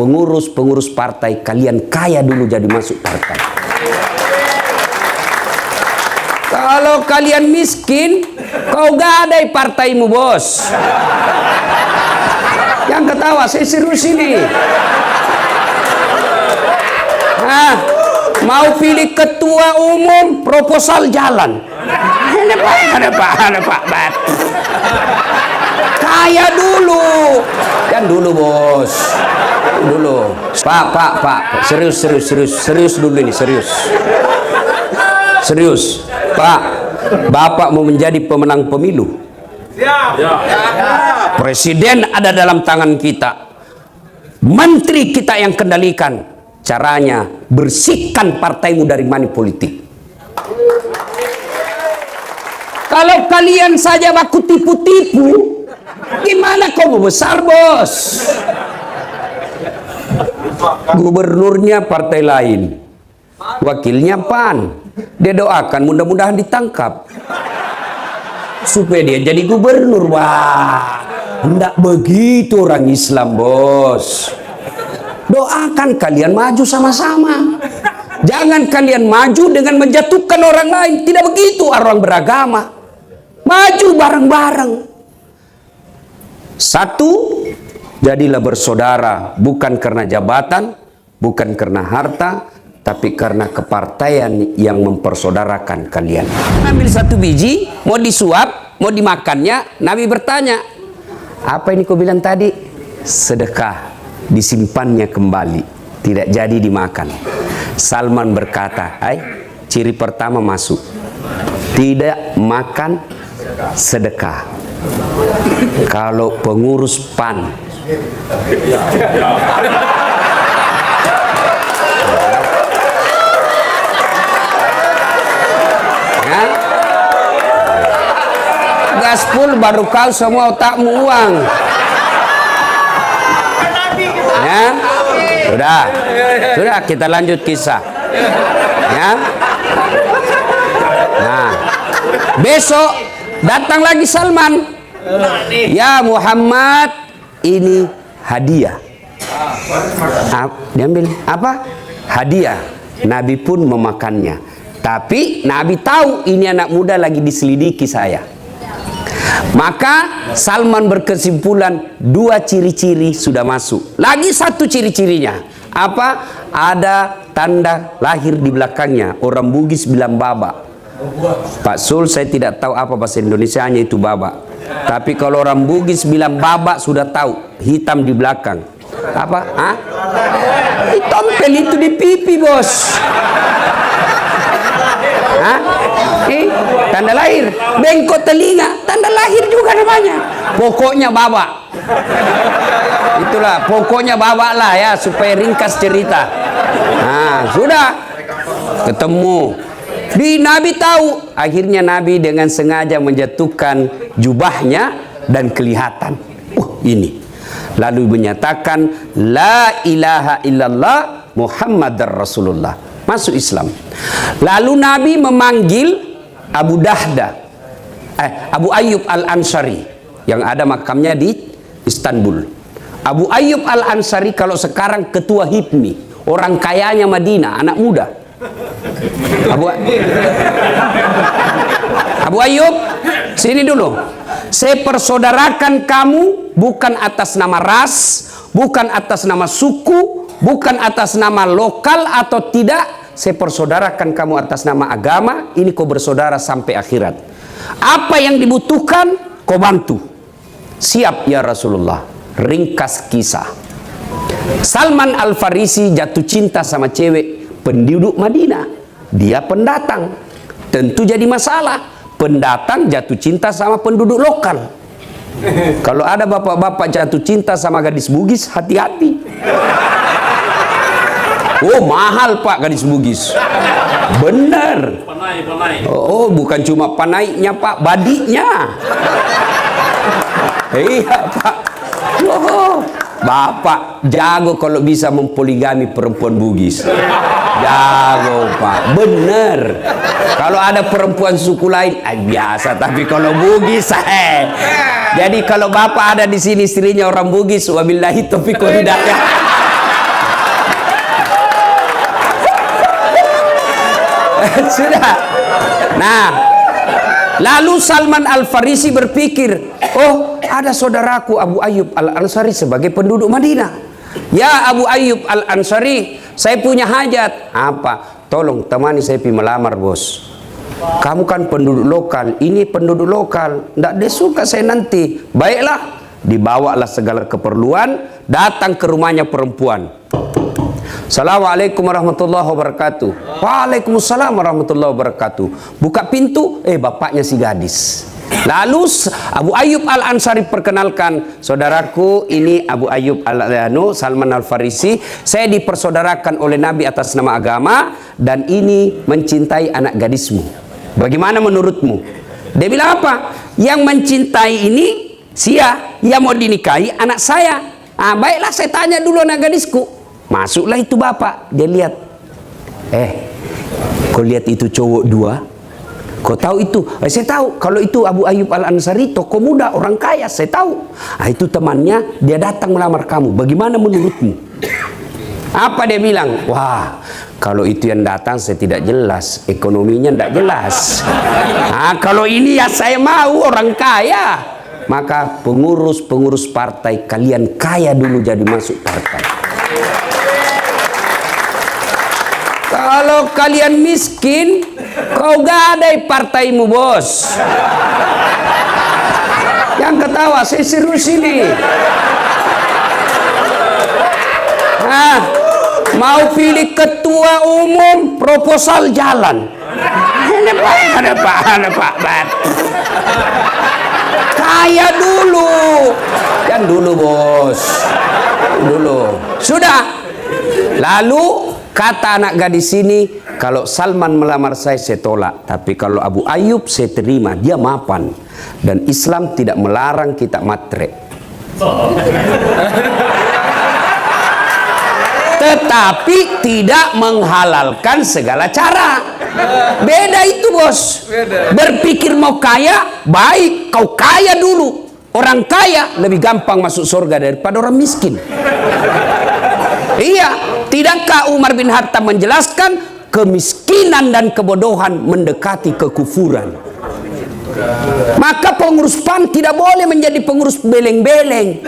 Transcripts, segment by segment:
pengurus partai, kalian kaya dulu jadi masuk partai. Kalau kalian miskin, kau gadai partaimu, bos. Yang ketawa, saya serius ini. Nah, mau pilih ketua umum, proposal jalan. Ada pak. Kaya dulu. Yang dulu, bos. Dulu. Pak. Serius dulu ini, serius. Pak, Bapak mau menjadi pemenang pemilu. Presiden ada dalam tangan kita. Menteri kita yang kendalikan. Caranya, bersihkan partaimu dari money politik. Kalau kalian saja baku tipu-tipu, gimana kau mau besar, bos? Gubernurnya partai lain, wakilnya PAN. Dia doakan mudah-mudahan ditangkap supaya dia jadi gubernur. Wah, tidak begitu orang Islam, bos. Doakan kalian maju sama-sama. Jangan kalian maju dengan menjatuhkan orang lain. Tidak begitu orang beragama. Maju bareng-bareng. Satu, jadilah bersaudara, bukan karena jabatan, bukan karena harta, tapi karena kepartaian yang mempersaudarakan kalian. Ambil satu biji, mau disuap, mau dimakannya, Nabi bertanya, apa ini kau bilang tadi? Sedekah, disimpannya kembali, tidak jadi dimakan. Salman berkata, ciri pertama masuk, tidak makan sedekah. Kalau pengurus PAN gaspol baru kau semua otakmu uang. Ya, sudah kita lanjut kisah. Ya, nah besok datang lagi Salman. Ya Muhammad, ini hadiah. Diambil apa? Hadiah. Nabi pun memakannya. Tapi Nabi tahu ini anak muda lagi diselidiki saya. Maka Salman berkesimpulan dua ciri-ciri sudah masuk. Lagi satu ciri-cirinya. Apa? Ada tanda lahir di belakangnya. Orang Bugis bilang baba. Pak Sul, saya tidak tahu apa bahasa Indonesianya itu baba. Tapi kalau orang Bugis bilang baba sudah tahu. Hitam di belakang. Apa? Tompel itu di pipi, bos. Tanda lahir. Bengkok telinga, tanda lahir juga namanya. Pokoknya baba. Itulah, pokoknya baba lah ya, supaya ringkas cerita. Nah, sudah ketemu. Nabi tahu. Akhirnya Nabi dengan sengaja menjatuhkan jubahnya dan kelihatan. Ini. Lalu menyatakan la ilaha illallah Muhammadar Rasulullah. Masuk Islam. Lalu Nabi memanggil Abu Ayyub Al-Ansari yang ada makamnya di Istanbul. Abu Ayyub Al-Ansari kalau sekarang ketua HIPMI, orang kayanya Madinah, anak muda. Abu Ayyub, sini dulu. Saya persaudarakan kamu bukan atas nama ras, bukan atas nama suku, bukan atas nama lokal atau tidak. Saya persaudarakan kamu atas nama agama. Ini kau bersaudara sampai akhirat. Apa yang dibutuhkan kau bantu. Siap ya Rasulullah. Ringkas kisah. Salman Al-Farisi jatuh cinta sama cewek penduduk Madinah. Dia pendatang. Tentu jadi masalah. Pendatang jatuh cinta sama penduduk lokal. Kalau ada bapak-bapak jatuh cinta sama gadis Bugis, hati-hati. Oh, mahal Pak gadis Bugis. Bener. Oh, bukan cuma panaiknya Pak, badinya. Iya Pak. Oh, Bapak jago kalau bisa mempoligami perempuan Bugis. Jago Pak, bener. Kalau ada perempuan suku lain, biasa. Tapi kalau Bugis, Jadi kalau Bapak ada di sini istrinya orang Bugis, wabillahi taufiq wal hidayah. Sudah. Nah, lalu Salman Al-Farisi berpikir, oh ada saudaraku Abu Ayyub Al-Ansari sebagai penduduk Madinah. Ya Abu Ayyub Al-Ansari, saya punya hajat. Apa? Tolong temani saya pergi melamar, bos. Kamu kan penduduk lokal, ini penduduk lokal, tidak dia suka saya nanti. Baiklah, dibawalah segala keperluan, datang ke rumahnya perempuan. Assalamualaikum warahmatullahi wabarakatuh. Waalaikumsalam warahmatullahi wabarakatuh. Buka pintu, bapaknya si gadis. Lalu Abu Ayyub Al-Ansari perkenalkan, saudaraku ini Abu Ayyub Salman Al-Farisi, saya dipersaudarakan oleh Nabi atas nama agama, dan ini mencintai anak gadismu. Bagaimana menurutmu? Dia bilang apa? Yang mencintai ini sia, yang mau dinikahi anak saya. Baiklah, saya tanya dulu anak gadisku. Masuklah itu bapak, dia lihat. Kau lihat itu cowok dua? Kau tahu itu? Saya tahu. Kalau itu Abu Ayyub Al-Ansari, tokoh muda, orang kaya, saya tahu. Itu temannya, dia datang melamar kamu. Bagaimana menurutmu? Apa dia bilang? Wah, kalau itu yang datang saya tidak jelas, ekonominya tidak jelas. Kalau ini ya saya mau, orang kaya. Maka pengurus partai, kalian kaya dulu jadi masuk partai. Kalau kalian miskin, kau gadai partaimu, bos. Yang ketawa, saya serius ini. Mau pilih ketua umum, proposal jalan. Ada pak. Kaya dulu. Yang dulu, bos. Dulu. Sudah. Lalu kata anak gadis ini, kalau Salman melamar saya tolak. Tapi kalau Abu Ayyub saya terima, dia mapan. Dan Islam tidak melarang kita matre. Tetapi tidak menghalalkan segala cara. Beda itu, bos. Berpikir mau kaya, baik kau kaya dulu. Orang kaya lebih gampang masuk surga daripada orang miskin. Iya, tidakkah Umar bin Khattab menjelaskan kemiskinan dan kebodohan mendekati kekufuran? Maka pengurus PAN tidak boleh menjadi pengurus beleng-beleng.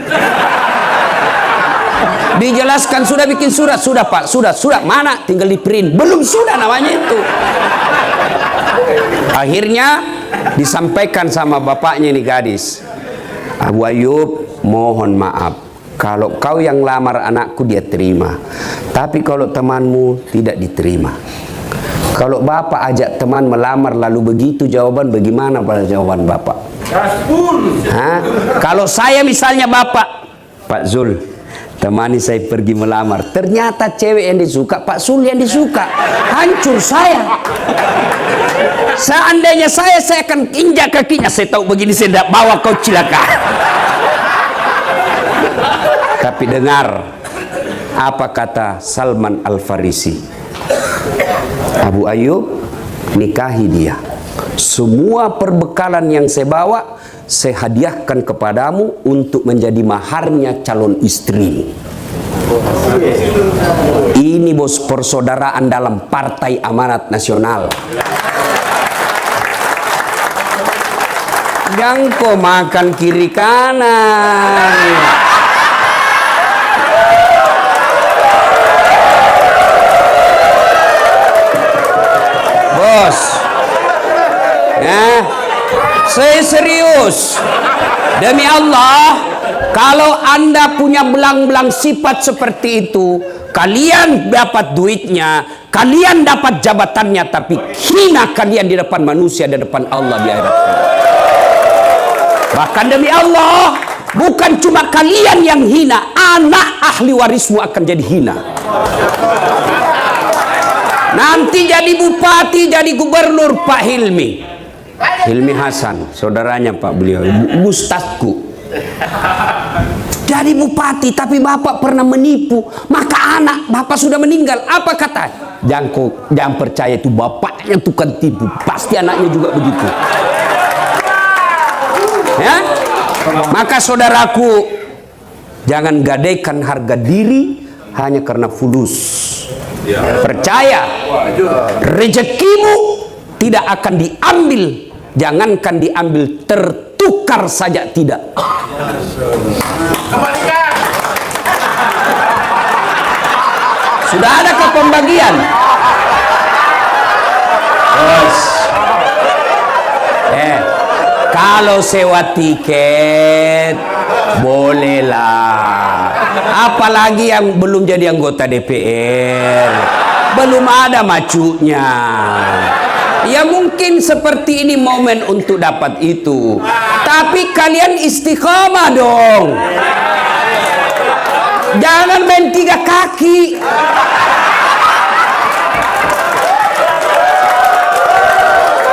Dijelaskan, sudah bikin surat, sudah pak, sudah, mana? Tinggal di print, belum, sudah namanya itu. Akhirnya disampaikan sama bapaknya ini gadis, Abu Ayyub, mohon maaf, kalau kau yang lamar anakku dia terima, tapi kalau temanmu tidak diterima. Kalau bapak ajak teman melamar lalu begitu jawaban, bagaimana pada jawaban bapak? Kalau saya misalnya bapak, Pak Zul, temani saya pergi melamar, ternyata cewek yang disuka Pak Sul yang disuka, hancur saya. Seandainya saya akan injak kakinya, saya tahu begini saya tidak bawa kau celaka. Tapi dengar apa kata Salman Al-Farisi. Abu Ayyub, nikahi dia. Semua perbekalan yang saya bawa saya hadiahkan kepadamu untuk menjadi maharnya calon istri. Ini bos persaudaraan dalam Partai Amanat Nasional. Jangan kau makan kiri kanan. Bos, saya serius. Demi Allah, kalau Anda punya belang-belang sifat seperti itu, kalian dapat duitnya, kalian dapat jabatannya, tapi hina kalian di depan manusia, di depan Allah di akhirat. Bahkan demi Allah, bukan cuma kalian yang hina, anak ahli warismu akan jadi hina. Nanti jadi bupati, jadi gubernur Pak Hilmi Hasan, saudaranya Pak beliau, ustadzku. Jadi bupati, tapi bapak pernah menipu, maka anak bapak sudah meninggal. Apa kata? Jangan percaya itu bapaknya tukang tipu, pasti anaknya juga begitu. Ya? Maka saudaraku, jangan gadaikan harga diri hanya karena fulus. Percaya, rezekimu tidak akan diambil, jangankan diambil, tertukar saja tidak. Sudah ada ke pembagian? Bos. Kalau sewa tiket bolehlah. Apalagi yang belum jadi anggota DPR, belum ada macunya. Ya mungkin seperti ini momen untuk dapat itu. Tapi kalian istiqomah dong. Jangan main 3 kaki.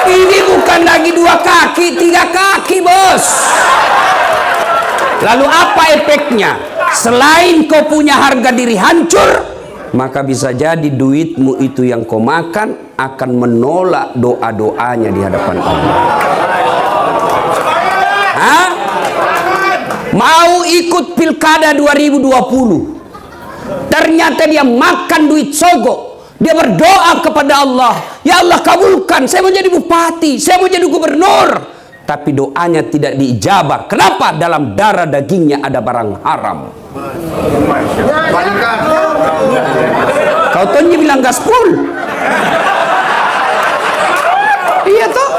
Ini bukan lagi 2 kaki, 3 kaki, bos. Lalu apa efeknya? Selain kau punya harga diri hancur, maka bisa jadi duitmu itu yang kau makan akan menolak doa-doanya di hadapan Allah. Hah? Mau ikut pilkada 2020, ternyata dia makan duit sogok. Dia berdoa kepada Allah, ya Allah kabulkan, saya mau jadi bupati, saya mau jadi gubernur. Tapi doanya tidak diijabah. Kenapa? Dalam darah dagingnya ada barang haram. Kau tonji bilang gaspol. Iya toh.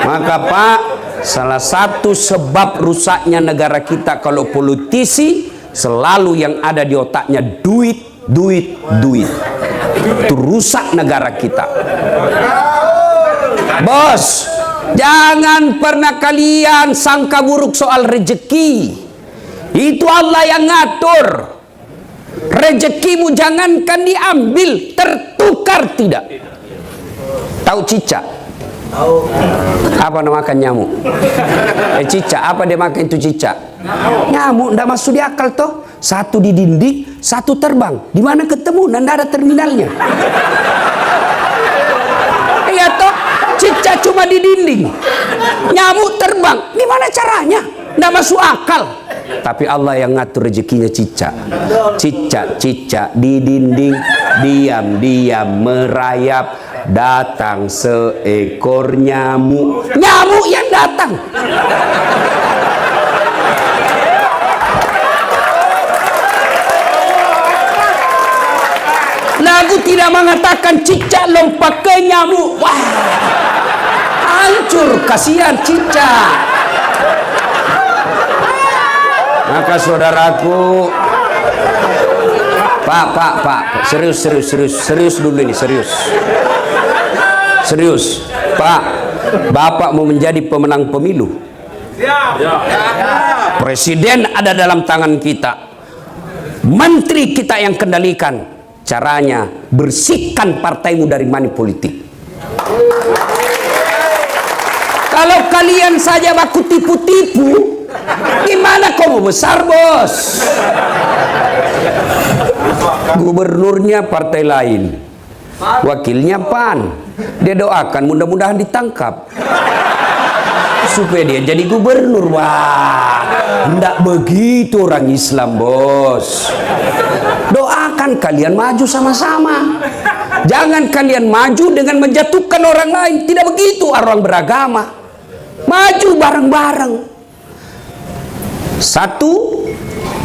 Maka Pak, salah satu sebab rusaknya negara kita kalau politisi selalu yang ada di otaknya duit. Itu rusak negara kita. Bos, jangan pernah kalian sangka buruk soal rezeki. Itu Allah yang ngatur. Rezekimu jangankan diambil, tertukar tidak. Tahu cicak? Apa namakan nyamuk? Cicak, apa dia makan itu cicak? Nyamuk, ndak masuk di akal toh. Satu di dinding, satu terbang. Di mana ketemu? Nanda ada terminalnya. Iya toh, cicak cuma di dinding, nyamuk terbang. Gimana caranya? Nggak masuk akal. Tapi Allah yang ngatur rezekinya cicak. Cicak di dinding, diam-diam merayap. Datang seekor nyamuk. Nyamuk yang datang. Lagu tidak mengatakan cicak lompat ke nyamuk. Wah, hancur, kasihan cicak. Maka saudaraku, Pak, serius dulu ini, serius. Pak, Bapak mau menjadi pemenang pemilu. Presiden ada dalam tangan kita. Menteri kita yang kendalikan. Caranya, bersihkan partaimu dari money politik. Kalau kalian saja baku tipu-tipu, gimana kamu besar, bos? Gubernurnya partai lain, wakilnya PAN. Dia doakan mudah-mudahan ditangkap supaya dia jadi gubernur. Wah, enggak begitu orang Islam, bos. Doakan kalian maju sama-sama. Jangan kalian maju dengan menjatuhkan orang lain. Tidak begitu orang beragama. Maju bareng-bareng. Satu,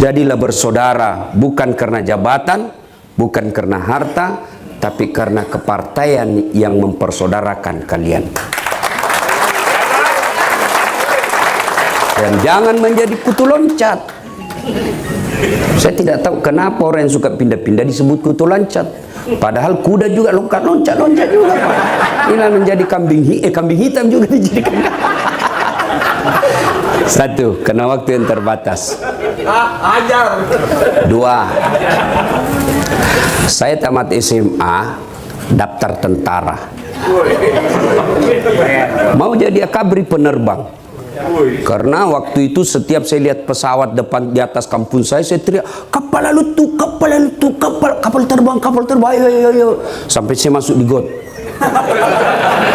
jadilah bersaudara, bukan karena jabatan, bukan karena harta, tapi karena kepartaian yang mempersaudarakan kalian. Dan jangan menjadi kutu loncat. Saya tidak tahu kenapa orang yang suka pindah-pindah disebut kutu loncat. Padahal kuda juga loncat juga. Ini menjadi kambing hitam juga dijadikan. Satu, karena waktu yang terbatas. Dua, saya tamat SMA, daftar tentara. Mau jadi akabri penerbang. Karena waktu itu setiap saya lihat pesawat depan di atas kampung saya teriak, kapal terbang, ayo. Sampai saya masuk di got.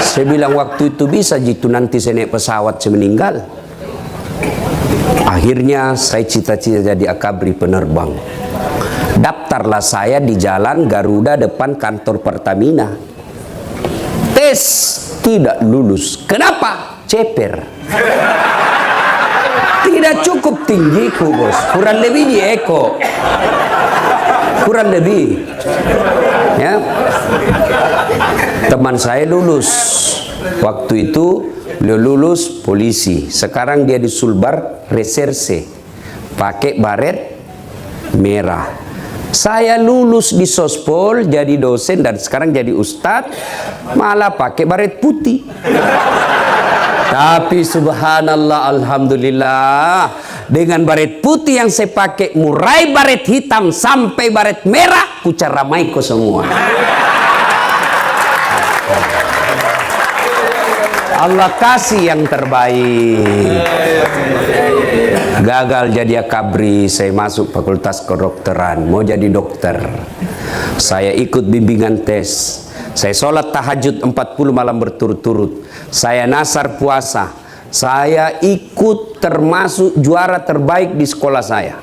Saya bilang waktu itu bisa jitu, nanti saya naik pesawat saya meninggal. Akhirnya saya cita-cita jadi akabri penerbang. Daftarlah saya di Jalan Garuda depan kantor Pertamina. Tes tidak lulus. Kenapa? Ceper. Tidak cukup tinggiku, bos. Kurang lebih di eko. Kurang lebih. Ya. Teman saya lulus. Waktu itu beliau lulus polisi. Sekarang dia di Sulbar reserse. Pakai baret merah. Saya lulus di Sospol jadi dosen dan sekarang jadi ustadz, malah pakai baret putih. Tapi subhanallah, alhamdulillah, dengan baret putih yang saya pakai, mulai baret hitam sampai baret merah, kucaramai ko semua. Allah kasih yang terbaik. Gagal jadi akabri, saya masuk fakultas kedokteran, mau jadi dokter. Saya ikut bimbingan tes. Saya sholat tahajud 40 malam berturut-turut. Saya nasar puasa. Saya ikut termasuk juara terbaik di sekolah saya.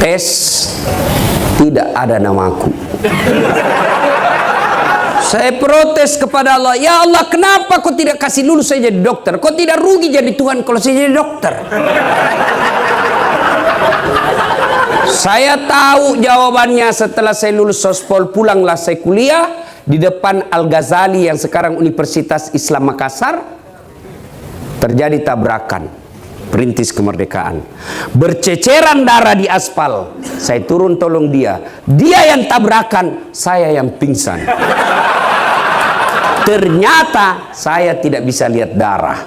Tes tidak ada namaku. Saya protes kepada Allah, ya Allah, kenapa kau tidak kasih lulus saya jadi dokter? Kau tidak rugi jadi Tuhan kalau saya jadi dokter? Saya tahu jawabannya setelah saya lulus Sospol, pulanglah saya kuliah di depan Al-Ghazali yang sekarang Universitas Islam Makassar. Terjadi tabrakan, perintis kemerdekaan. Berceceran darah di aspal. Saya turun tolong dia. Dia yang tabrakan, saya yang pingsan. Ternyata saya tidak bisa lihat darah.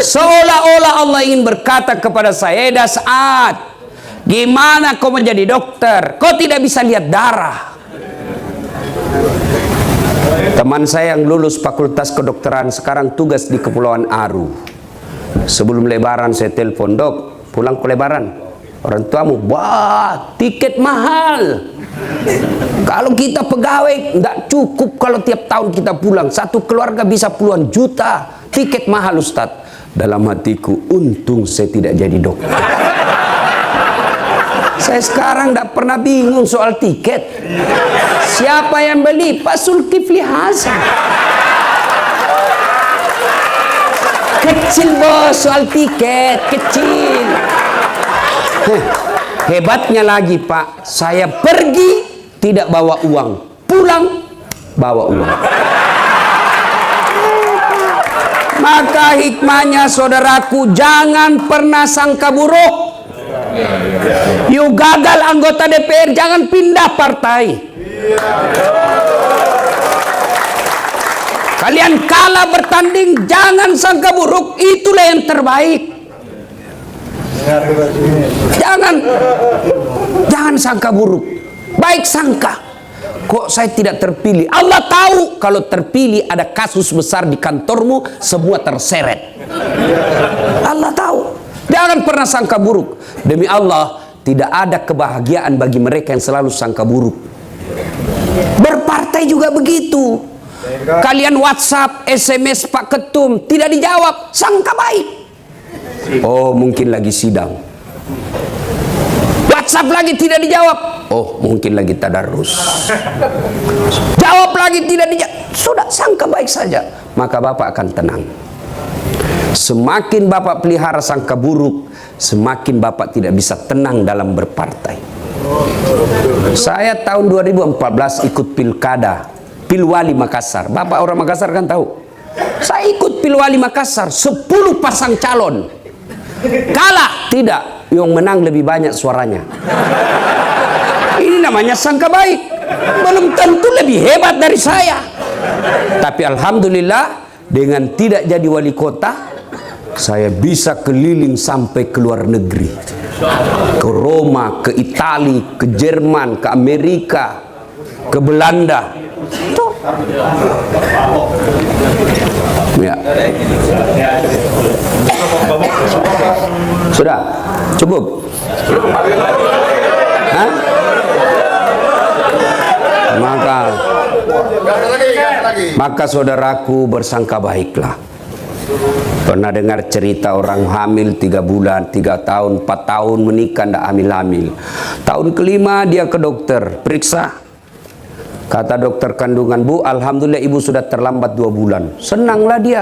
Seolah-olah Allah ingin berkata kepada saya, Saad, gimana kau menjadi dokter? Kau tidak bisa lihat darah. Teman saya yang lulus fakultas kedokteran sekarang tugas di Kepulauan Aru. Sebelum lebaran saya telepon, dok, pulang ke lebaran. Orang tuamu, wah, tiket mahal. Kalau kita pegawai nggak cukup kalau tiap tahun kita pulang. Satu keluarga bisa puluhan juta. Tiket mahal, Ustadz. Dalam hatiku, untung saya tidak jadi dokter. Saya sekarang nggak pernah bingung soal tiket. Siapa yang beli? Pak Zulkifli Hasan. Kecil bos soal tiket, kecil. Hebatnya lagi Pak, saya pergi tidak bawa uang, pulang bawa uang. Maka hikmahnya saudaraku, jangan pernah sangka buruk. Yuk gagal anggota DPR, jangan pindah partai. Kalian kalah bertanding, jangan sangka buruk, itulah yang terbaik. Jangan sangka buruk, baik sangka. Kok saya tidak terpilih? Allah tahu kalau terpilih ada kasus besar di kantormu, semua terseret. Allah tahu. Jangan pernah sangka buruk. Demi Allah, tidak ada kebahagiaan bagi mereka yang selalu sangka buruk. Berpartai juga begitu. Kalian WhatsApp, SMS Pak Ketum tidak dijawab, sangka baik. Oh, mungkin lagi sidang. WhatsApp lagi tidak dijawab. Oh, mungkin lagi tadarus. Jawab lagi tidak dijawab. Sudah, sangka baik saja. Maka Bapak akan tenang. Semakin Bapak pelihara sangka buruk, semakin Bapak tidak bisa tenang dalam berpartai. Saya tahun 2014 ikut pilkada, Pilwali Makassar. Bapak orang Makassar kan tahu. Saya ikut Pilwali Makassar, 10 pasang calon. Kalah tidak, yang menang lebih banyak suaranya. Ini namanya sangka baik. Belum tentu lebih hebat dari saya. Tapi alhamdulillah, dengan tidak jadi wali kota, saya bisa keliling sampai ke luar negeri. Ke Roma, ke Italia, ke Jerman, ke Amerika, ke Belanda. Tuh. Ya. Sudah? Cukup? Hah? Maka saudaraku bersangka baiklah. Pernah dengar cerita orang hamil 3 bulan, 3 tahun, 4 tahun menikah tidak hamil-hamil. Tahun kelima dia ke dokter, periksa. Kata dokter kandungan, "Bu, alhamdulillah ibu sudah terlambat 2 bulan. Senanglah dia.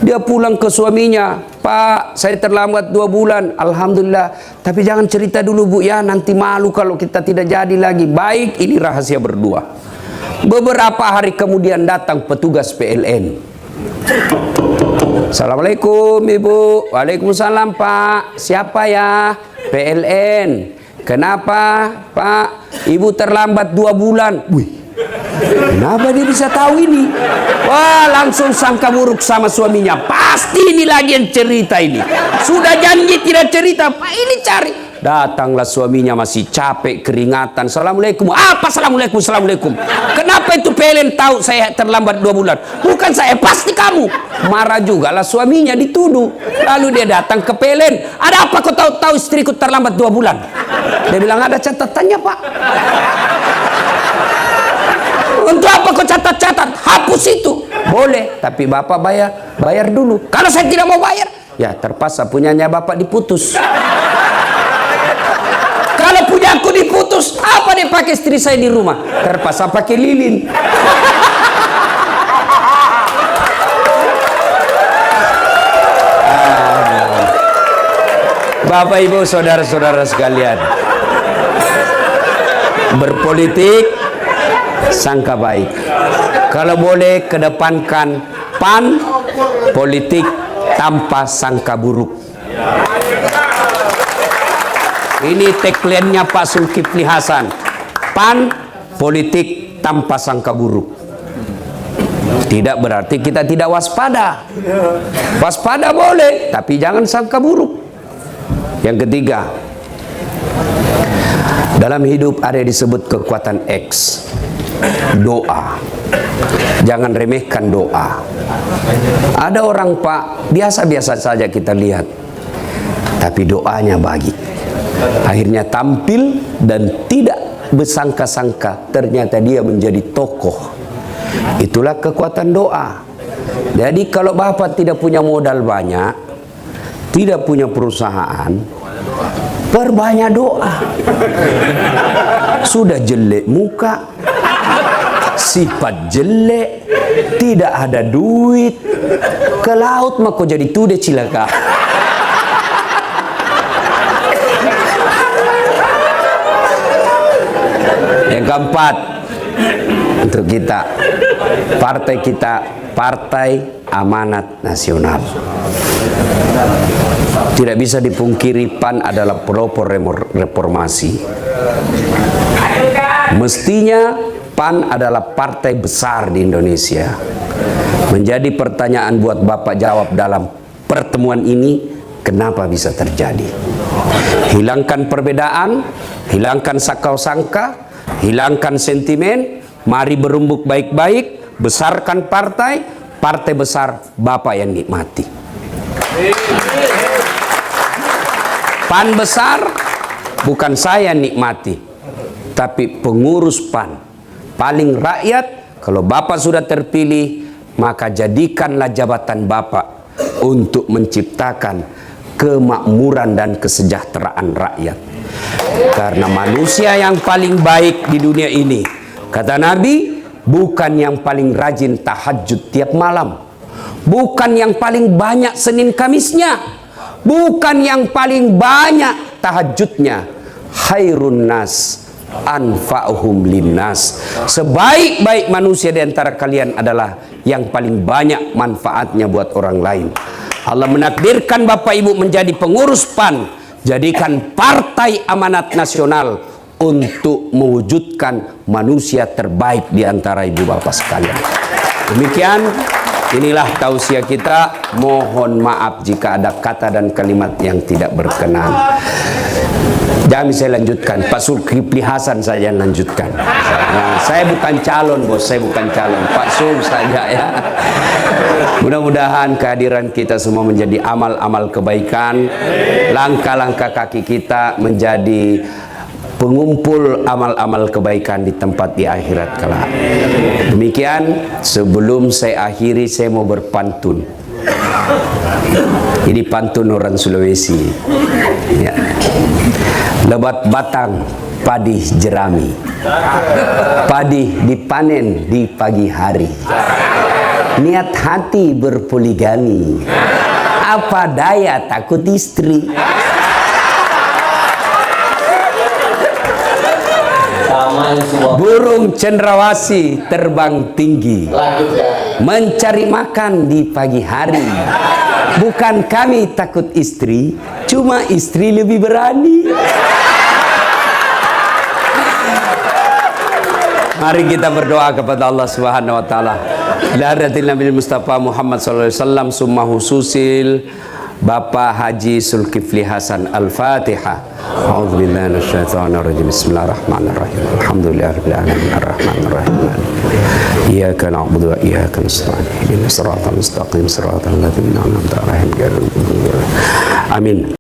Dia pulang ke suaminya, "Pak, saya terlambat 2 bulan. Alhamdulillah. Tapi jangan cerita dulu, Bu, ya. Nanti malu kalau kita tidak jadi lagi." "Baik, ini rahasia berdua." Beberapa hari kemudian datang petugas PLN. "Assalamualaikum Ibu." "Waalaikumsalam Pak. Siapa ya?" "PLN." "Kenapa Pak?" "Ibu terlambat 2 bulan." Wih, kenapa dia bisa tahu ini? Wah, langsung sangka buruk sama suaminya. Pasti ini lagi yang cerita ini. Sudah janji tidak cerita, Pak, ini cari. Datanglah suaminya masih capek, keringatan. "Assalamualaikum." "Apa assalamualaikum, assalamualaikum? Kenapa itu PLN tahu saya terlambat 2 bulan? "Bukan saya, pasti kamu." Marah juga lah suaminya, dituduh. Lalu dia datang ke PLN. "Ada apa kau tahu istriku terlambat 2 bulan? Dia bilang, "Ada catatannya Pak." "Untuk apa kau catat-catat? Hapus itu." "Boleh, tapi Bapak bayar dulu." "Kalau saya tidak mau bayar." "Ya terpaksa, punyanya Bapak diputus." "Kalau punya aku diputus, apa dia pakai istri saya di rumah?" "Terpaksa pakai lilin." Bapak Ibu saudara-saudara sekalian, berpolitik sangka baik. Kalau boleh kedepankan PAN, politik tanpa sangka buruk. Ini tagline-nya Pak Zulkifli Hasan. PAN, politik tanpa sangka buruk. Tidak berarti kita tidak waspada. Waspada boleh, tapi jangan sangka buruk. Yang ketiga, dalam hidup ada yang disebut kekuatan X. Doa. Jangan remehkan doa. Ada orang Pak, biasa-biasa saja kita lihat, tapi doanya baik. Akhirnya tampil dan tidak bersangka-sangka ternyata dia menjadi tokoh. Itulah kekuatan doa. Jadi kalau Bapak tidak punya modal banyak, tidak punya perusahaan, perbanyak doa. Sudah jelek muka, sifat jelek, tidak ada duit, ke laut mah kau jadi tude cilaka. Yang keempat, untuk kita, Partai Amanat Nasional. Tidak bisa dipungkiri PAN adalah pelopor reformasi. Mestinya PAN adalah partai besar di Indonesia. Menjadi pertanyaan buat Bapak jawab dalam pertemuan ini, kenapa bisa terjadi? Hilangkan perbedaan, hilangkan sangka-sangka, hilangkan sentimen, mari berembuk baik-baik, besarkan partai besar Bapak yang nikmati. PAN besar bukan saya nikmati, tapi pengurus PAN paling rakyat. Kalau Bapak sudah terpilih, maka jadikanlah jabatan Bapak untuk menciptakan kemakmuran dan kesejahteraan rakyat. Karena manusia yang paling baik di dunia ini, kata Nabi, bukan yang paling rajin tahajud tiap malam, bukan yang paling banyak Senin Kamisnya, bukan yang paling banyak tahajudnya. Khairun nas anfa'uhum linnas. Sebaik-baik manusia di antara kalian adalah yang paling banyak manfaatnya buat orang lain. Allah menakdirkan Bapak Ibu menjadi pengurus PAN. Jadikan Partai Amanat Nasional untuk mewujudkan manusia terbaik di antara ibu bapak sekalian. Demikian, inilah tausiah kita. Mohon maaf jika ada kata dan kalimat yang tidak berkenan. Jangan saya lanjutkan, Pak Zulkifli Hasan saja lanjutkan. Nah, saya bukan calon bos, saya bukan calon, Pak Sul saja ya. Mudah-mudahan kehadiran kita semua menjadi amal-amal kebaikan, langkah-langkah kaki kita menjadi pengumpul amal-amal kebaikan di tempat di akhirat kelak. Demikian, sebelum saya akhiri, saya mau berpantun. Ini pantun orang Sulawesi. Ya. Lebat batang, padi jerami. Padi dipanen di pagi hari. Niat hati berpoligami. Apa daya takut istri. Burung cendrawasih terbang tinggi, mencari makan di pagi hari. Bukan kami takut istri, cuma istri lebih berani. Mari kita berdoa kepada Allah Subhanahu wa taala. Ila hadratil Nabi Mustafa Muhammad sallallahu alaihi wasallam, summa hususil Bapak Haji Zulkifli Hasan. Al-Fatihah. A'udzubillahi minasyaitonir rajim. Bismillahirrahmanirrahim. Alhamdulillahirabbil alamin arrahmanir rahim. Iyyaka na'budu wa iyyaka nasta'in. Ihdinas siratal mustaqim, siratal ladzina an'amta 'alaihim ghairil maghdubi 'alaihim. Amin.